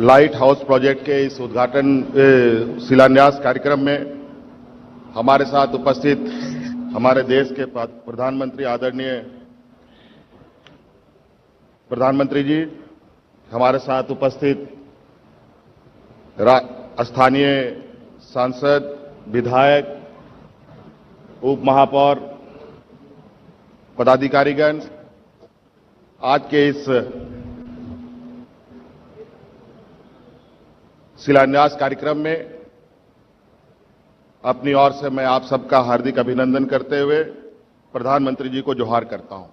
Light house project के इस उद्घाटन शिलान्यास कार्यक्रम में हमारे साथ उपस्थित हमारे देश के प्रधानमंत्री आदरणीय प्रधानमंत्री जी, हमारे साथ उपस्थित स्थानीय सांसद, विधायक, उप महापौर, पदाधिकारीगण, आज के इस शिलान्यास कार्यक्रम में अपनी ओर से मैं आप सबका हार्दिक अभिनंदन करते हुए प्रधानमंत्री जी को जोहार करता हूं।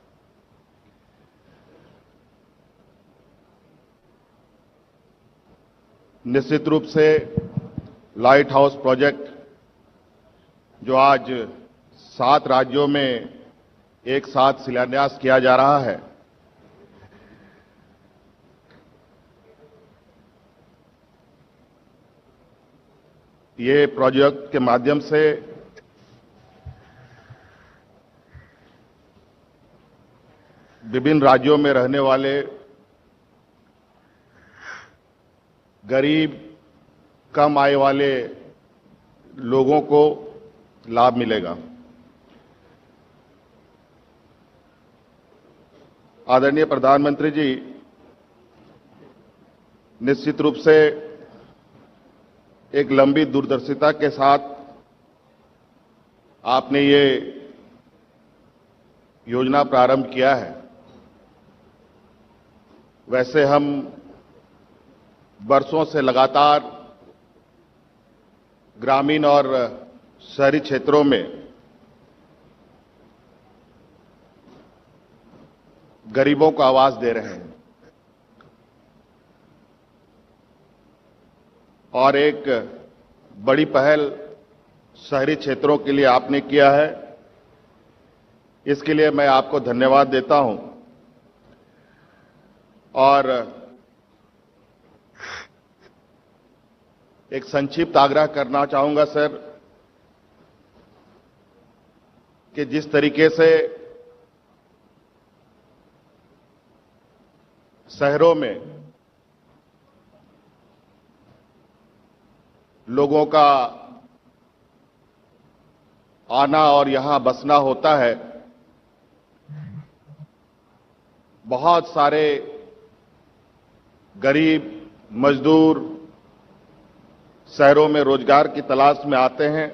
निश्चित रूप से लाइट हाउस प्रोजेक्ट जो आज 7 राज्यों में एक साथ शिलान्यास किया जा रहा है, ये प्रोजेक्ट के माध्यम से विभिन्न राज्यों में रहने वाले गरीब, कम आय वाले लोगों को लाभ मिलेगा। आदरणीय प्रधानमंत्री जी, निश्चित रूप से एक लंबी दूरदर्शिता के साथ आपने ये योजना प्रारंभ किया है। वैसे हम वर्षों से लगातार ग्रामीण और शहरी क्षेत्रों में गरीबों को आवाज दे रहे हैं और एक बड़ी पहल शहरी क्षेत्रों के लिए आपने किया है। इसके लिए मैं आपको धन्यवाद देता हूं और एक संक्षिप्त आग्रह करना चाहूंगा सर कि जिस तरीके से शहरों में लोगों का आना और यहां बसना होता है, बहुत सारे गरीब मजदूर शहरों में रोजगार की तलाश में आते हैं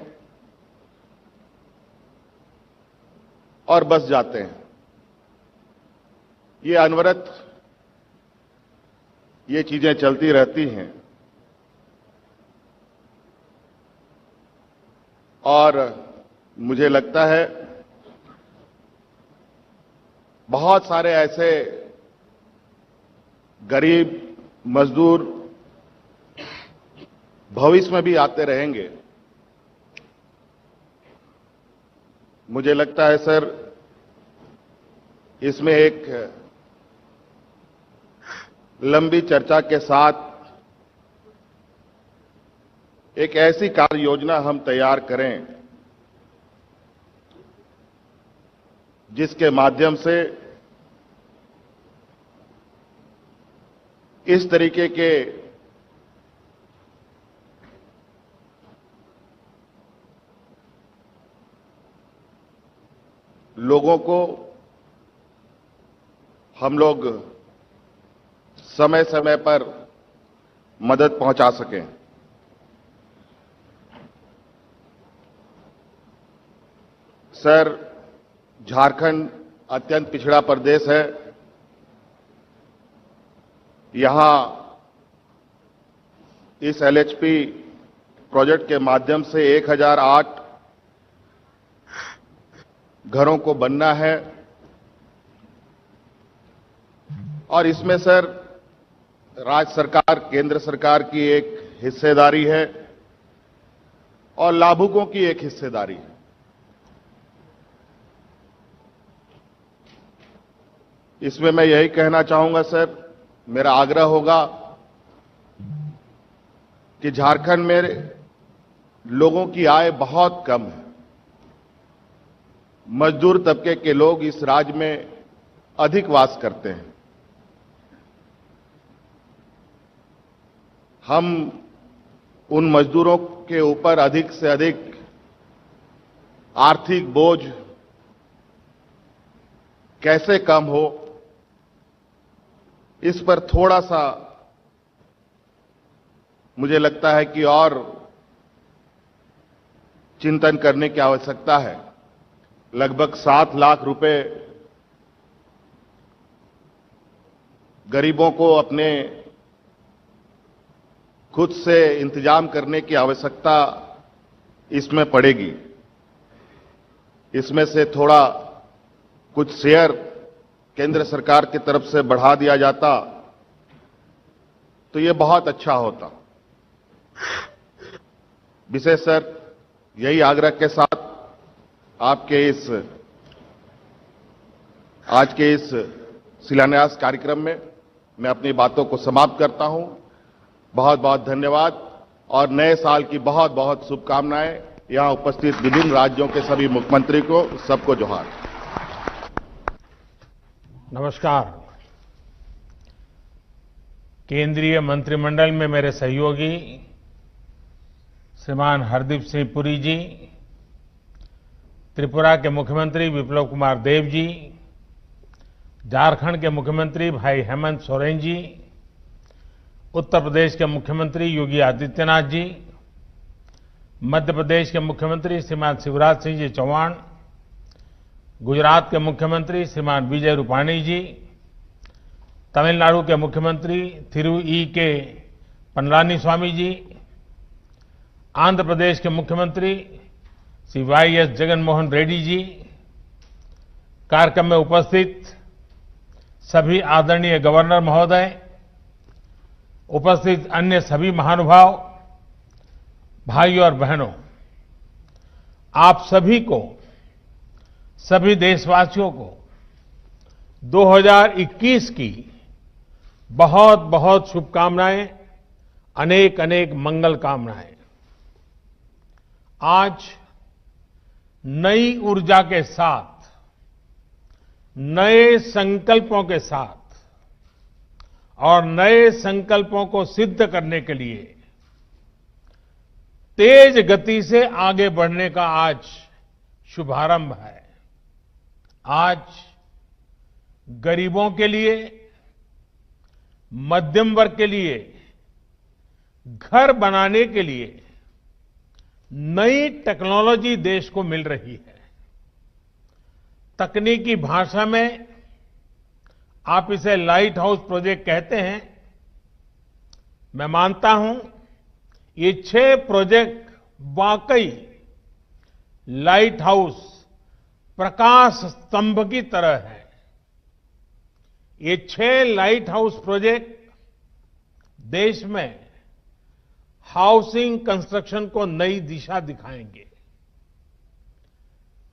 और बस जाते हैं। ये अनवरत ये चीजें चलती रहती हैं और मुझे लगता है बहुत सारे ऐसे गरीब मजदूर भविष्य में भी आते रहेंगे। मुझे लगता है सर इसमें एक लंबी चर्चा के साथ एक ऐसी कार्य योजना हम तैयार करें जिसके माध्यम से इस तरीके के लोगों को हम लोग समय समय पर मदद पहुंचा सकें। सर, झारखंड अत्यंत पिछड़ा प्रदेश है। यहां इस एलएचपी प्रोजेक्ट के माध्यम से 1008 घरों को बनना है और इसमें सर राज्य सरकार, केंद्र सरकार की एक हिस्सेदारी है और लाभुकों की एक हिस्सेदारी है। इसमें मैं यही कहना चाहूंगा सर, मेरा आग्रह होगा कि झारखंड में लोगों की आय बहुत कम है। मजदूर तबके के लोग इस राज्य में अधिक वास करते हैं। हम उन मजदूरों के ऊपर अधिक से अधिक आर्थिक बोझ कैसे कम हो, इस पर थोड़ा सा मुझे लगता है कि और चिंतन करने की आवश्यकता है। लगभग 7 लाख रुपए गरीबों को अपने खुद से इंतजाम करने की आवश्यकता इसमें पड़ेगी। इसमें से थोड़ा कुछ शेयर केंद्र सरकार की तरफ से बढ़ा दिया जाता तो ये बहुत अच्छा होता। विशेष सर, यही आग्रह के साथ आपके आज के इस शिलान्यास कार्यक्रम में मैं अपनी बातों को समाप्त करता हूं। बहुत बहुत धन्यवाद और नए साल की बहुत बहुत शुभकामनाएं। यहां उपस्थित विभिन्न राज्यों के सभी मुख्यमंत्री को सबको जोहार। नमस्कार। केंद्रीय मंत्रिमंडल में मेरे सहयोगी श्रीमान हरदीप सिंह पुरी जी, त्रिपुरा के मुख्यमंत्री विप्लव कुमार देव जी, झारखंड के मुख्यमंत्री भाई हेमंत सोरेन जी, उत्तर प्रदेश के मुख्यमंत्री योगी आदित्यनाथ जी, मध्य प्रदेश के मुख्यमंत्री श्रीमान शिवराज सिंह जी चौहान, गुजरात के मुख्यमंत्री श्रीमान विजय रूपाणी जी, तमिलनाडु के मुख्यमंत्री थिरु ई के पनलानी स्वामी जी, आंध्र प्रदेश के मुख्यमंत्री श्री वाई.एस. जगनमोहन रेड्डी जी, कार्यक्रम में उपस्थित सभी आदरणीय गवर्नर महोदय, उपस्थित अन्य सभी महानुभाव, भाइयों और बहनों, आप सभी को, सभी देशवासियों को 2021 की बहुत बहुत शुभकामनाएं, अनेक अनेक मंगल कामनाएं। आज नई ऊर्जा के साथ, नए संकल्पों के साथ और नए संकल्पों को सिद्ध करने के लिए तेज गति से आगे बढ़ने का आज शुभारंभ है। आज गरीबों के लिए, मध्यम वर्ग के लिए, घर बनाने के लिए नई टेक्नोलॉजी देश को मिल रही है। तकनीकी भाषा में आप इसे लाइट हाउस प्रोजेक्ट कहते हैं। मैं मानता हूं ये 6 प्रोजेक्ट वाकई लाइट हाउस, प्रकाश स्तंभ की तरह है। ये 6 लाइट हाउस प्रोजेक्ट देश में हाउसिंग कंस्ट्रक्शन को नई दिशा दिखाएंगे।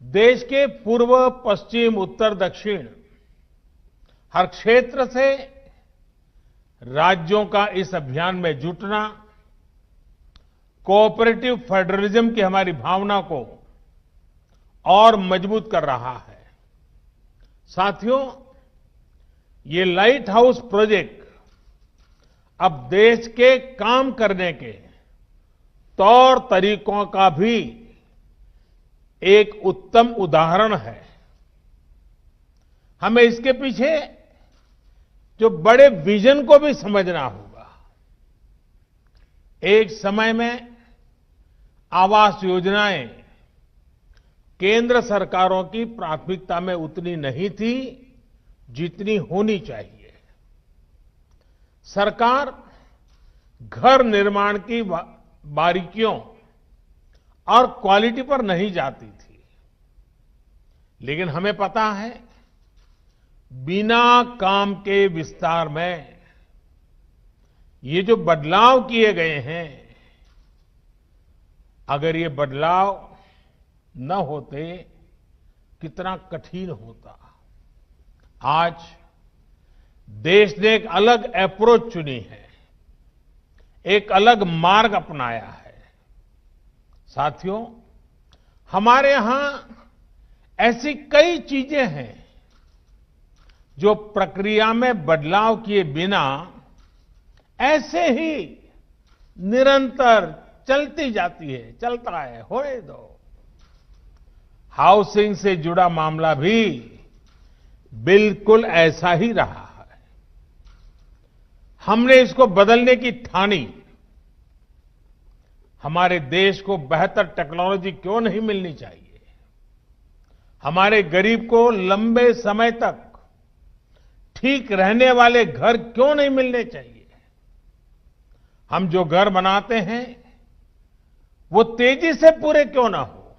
देश के पूर्व, पश्चिम, उत्तर, दक्षिण हर क्षेत्र से राज्यों का इस अभियान में जुटना कोऑपरेटिव फेडरलिज्म की हमारी भावना को और मजबूत कर रहा है। साथियों, ये लाइट हाउस प्रोजेक्ट अब देश के काम करने के तौर तरीकों का भी एक उत्तम उदाहरण है। हमें इसके पीछे जो बड़े विजन को भी समझना होगा। एक समय में आवास योजनाएं केंद्र सरकारों की प्राथमिकता में उतनी नहीं थी जितनी होनी चाहिए। सरकार घर निर्माण की बारीकियों और क्वालिटी पर नहीं जाती थी, लेकिन हमें पता है बिना काम के विस्तार में ये जो बदलाव किए गए हैं, अगर ये बदलाव न होते कितना कठिन होता। आज देश ने एक अलग अप्रोच चुनी है, एक अलग मार्ग अपनाया है। साथियों, हमारे यहां ऐसी कई चीजें हैं जो प्रक्रिया में बदलाव किए बिना ऐसे ही निरंतर चलती जाती है, चलता है, होने दो। हाउसिंग से जुड़ा मामला भी बिल्कुल ऐसा ही रहा है। हमने इसको बदलने की ठानी। हमारे देश को बेहतर टेक्नोलॉजी क्यों नहीं मिलनी चाहिए? हमारे गरीब को लंबे समय तक ठीक रहने वाले घर क्यों नहीं मिलने चाहिए? हम जो घर बनाते हैं वो तेजी से पूरे क्यों ना हो?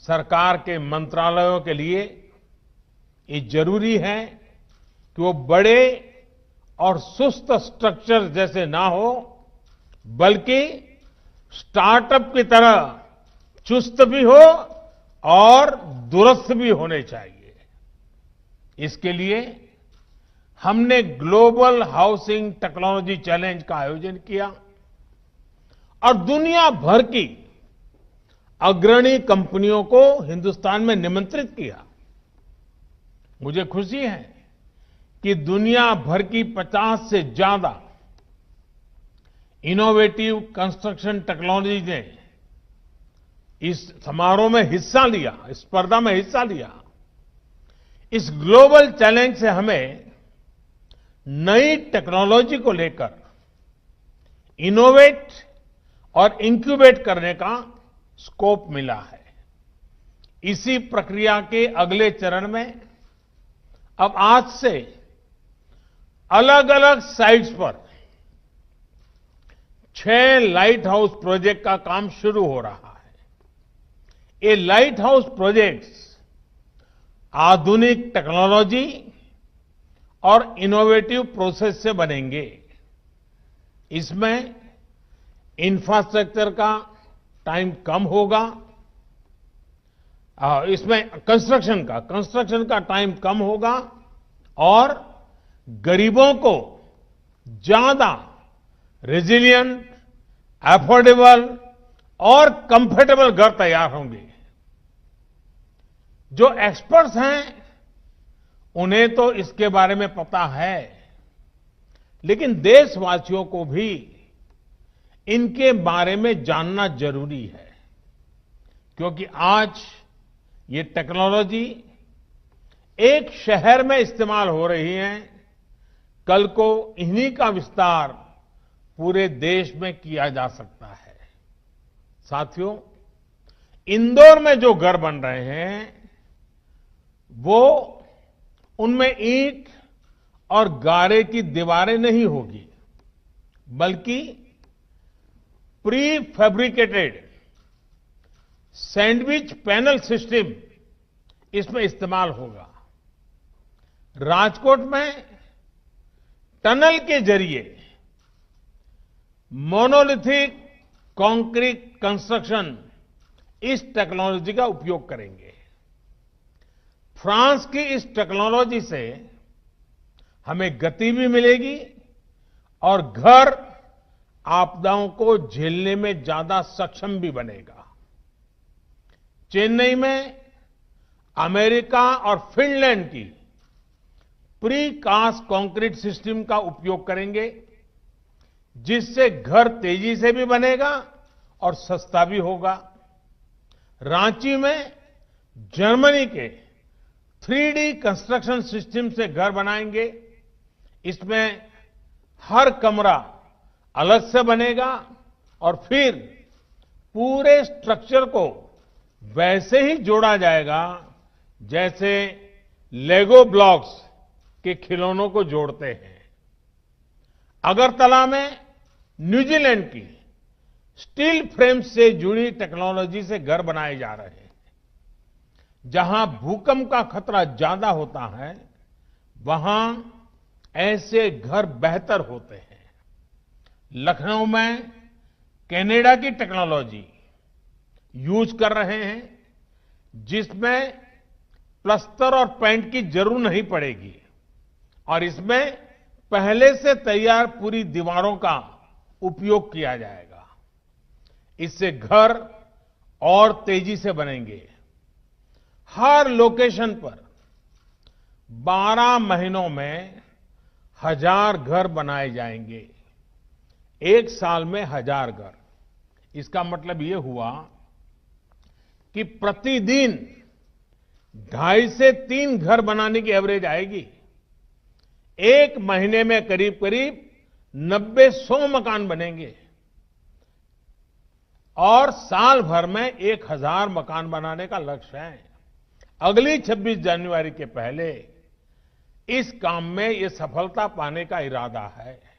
सरकार के मंत्रालयों के लिए ये जरूरी है कि वो बड़े और सुस्त स्ट्रक्चर जैसे ना हो, बल्कि स्टार्टअप की तरह चुस्त भी हो और दुरुस्त भी होने चाहिए। इसके लिए हमने ग्लोबल हाउसिंग टेक्नोलॉजी चैलेंज का आयोजन किया और दुनिया भर की अग्रणी कंपनियों को हिंदुस्तान में निमंत्रित किया। मुझे खुशी है कि दुनिया भर की 50 से ज्यादा इनोवेटिव कंस्ट्रक्शन टेक्नोलॉजी ने इस समारोह में हिस्सा लिया, इस स्पर्धा में हिस्सा लिया। इस ग्लोबल चैलेंज से हमें नई टेक्नोलॉजी को लेकर इनोवेट और इंक्यूबेट करने का स्कोप मिला है। इसी प्रक्रिया के अगले चरण में अब आज से अलग अलग साइट्स पर 6 लाइट हाउस प्रोजेक्ट का काम शुरू हो रहा है। ये लाइट हाउस प्रोजेक्ट्स आधुनिक टेक्नोलॉजी और इनोवेटिव प्रोसेस से बनेंगे। इसमें इंफ्रास्ट्रक्चर का टाइम कम होगा, इसमें कंस्ट्रक्शन का टाइम कम होगा और गरीबों को ज्यादा रेजिलिएंट, अफोर्डेबल और कंफर्टेबल घर तैयार होंगे। जो एक्सपर्ट्स हैं उन्हें तो इसके बारे में पता है, लेकिन देशवासियों को भी इनके बारे में जानना जरूरी है, क्योंकि आज ये टेक्नोलॉजी एक शहर में इस्तेमाल हो रही है, कल को इन्हीं का विस्तार पूरे देश में किया जा सकता है। साथियों, इंदौर में जो घर बन रहे हैं वो उनमें ईंट और गारे की दीवारें नहीं होगी, बल्कि pre fabricated sandwich panel system इसमें इस्तेमाल होगा। राजकोट में टनल के जरिए मोनोलिथिक कंक्रीट कंस्ट्रक्शन इस टेक्नोलॉजी का उपयोग करेंगे। फ्रांस की इस टेक्नोलॉजी से हमें गति भी मिलेगी और घर आपदाओं को झेलने में ज्यादा सक्षम भी बनेगा। चेन्नई में अमेरिका और फिनलैंड की प्री कास्ट कंक्रीट सिस्टम का उपयोग करेंगे, जिससे घर तेजी से भी बनेगा और सस्ता भी होगा। रांची में जर्मनी के 3D कंस्ट्रक्शन सिस्टम से घर बनाएंगे। इसमें हर कमरा अलग से बनेगा और फिर पूरे स्ट्रक्चर को वैसे ही जोड़ा जाएगा जैसे लेगो ब्लॉक्स के खिलौनों को जोड़ते हैं। अगरतला में न्यूजीलैंड की स्टील फ्रेम से जुड़ी टेक्नोलॉजी से घर बनाए जा रहे हैं। जहां भूकंप का खतरा ज्यादा होता है, वहां ऐसे घर बेहतर होते हैं। लखनऊ में कनाडा की टेक्नोलॉजी यूज कर रहे हैं, जिसमें प्लास्टर और पेंट की जरूरत नहीं पड़ेगी और इसमें पहले से तैयार पूरी दीवारों का उपयोग किया जाएगा। इससे घर और तेजी से बनेंगे। हर लोकेशन पर 12 महीनों में 1000 घर बनाए जाएंगे। एक साल में 1000 घर। इसका मतलब ये हुआ कि प्रतिदिन 2.5 से 3 घर बनाने की एवरेज आएगी। एक महीने में करीब करीब 90-100 मकान बनेंगे और साल भर में 1000 मकान बनाने का लक्ष्य है। अगली 26 जनवरी के पहले इस काम में ये सफलता पाने का इरादा है।